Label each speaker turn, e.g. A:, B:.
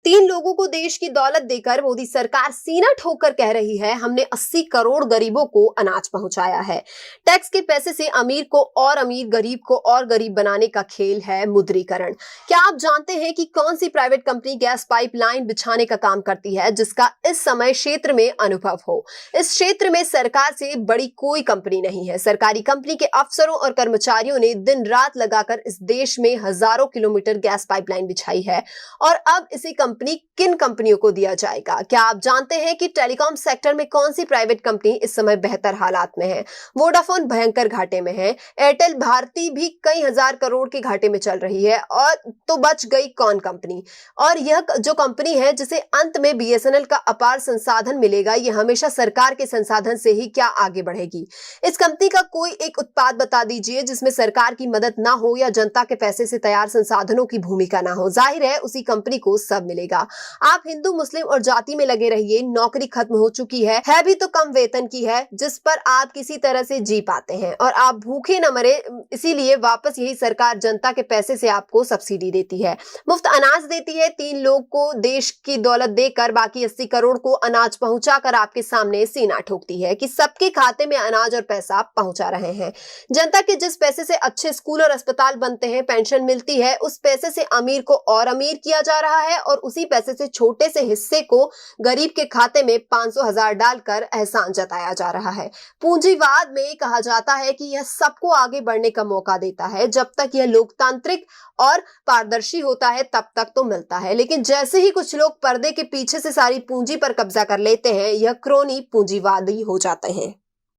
A: तीन लोगों को देश की दौलत देकर मोदी सरकार सीना ठोककर कह रही है, हमने 80 करोड़ गरीबों को अनाज पहुंचाया है। टैक्स के पैसे से अमीर को और अमीर, गरीब को और गरीब बनाने का खेल है मुद्रीकरण। क्या आप जानते हैं कि कौन सी प्राइवेट कंपनी गैस पाइपलाइन बिछाने का काम करती है, जिसका इस समय क्षेत्र में अनुभव हो? इस क्षेत्र में सरकार से बड़ी कोई कंपनी नहीं है। सरकारी कंपनी के अफसरों और कर्मचारियों ने दिन रात लगाकर इस देश में हजारों किलोमीटर गैस पाइपलाइन बिछाई है। और अब इसी कंपनी किन कंपनियों को दिया जाएगा? क्या आप जानते हैं कि टेलीकॉम सेक्टर में कौन सी प्राइवेट कंपनी इस समय बेहतर हालात में है? वोडाफोन भयंकर घाटे में है। एयरटेल भारती भी कई हजार करोड़ के घाटे में चल रही है। और तो बच गई कौन कंपनी? और यह जो कंपनी है जिसे अंत में बीएसएनएल का अपार संसाधन मिलेगा, यह हमेशा सरकार के संसाधन से ही क्या आगे बढ़ेगी? इस कंपनी का कोई एक उत्पाद बता दीजिए जिसमें सरकार की मदद ना हो या जनता के पैसे से तैयार संसाधनों की भूमिका ना हो। जाहिर है उसी कंपनी को सब मिलेगा। आप हिंदू, मुस्लिम और जाति में लगे रहिए, नौकरी खत्म हो चुकी है भी तो कम वेतन की है, जिस पर आप किसी तरह से जी पाते हैं और आप भूखे न मरे, इसीलिए वापस यही सरकार जनता के पैसे से आपको सब्सिडी देती है, मुफ्त अनाज देती है। तीन लोग को देश की दौलत देकर बाकी 80 करोड़ को अनाज पहुंचाकर आपके सामने सीना ठोकती है कि सबके खाते में अनाज और पैसा पहुंचा रहे हैं। जनता के जिस पैसे से अच्छे स्कूल और अस्पताल बनते हैं, पेंशन मिलती है, उस पैसे से अमीर को और अमीर किया जा रहा है और उसी पैसे से छोटे से हिस्से को गरीब के खाते में 500,000 डालकर एहसान जताया जा रहा है। पूंजीवाद में कहा जाता है कि यह सबको आगे बढ़ने का मौका देता है। जब तक यह लोकतांत्रिक और पारदर्शी होता है तब तक तो मिलता है, लेकिन जैसे ही कुछ लोग पर्दे के पीछे से सारी पूंजी पर कब्जा कर लेते हैं, यह क्रोनी पूंजीवादी हो जाते हैं।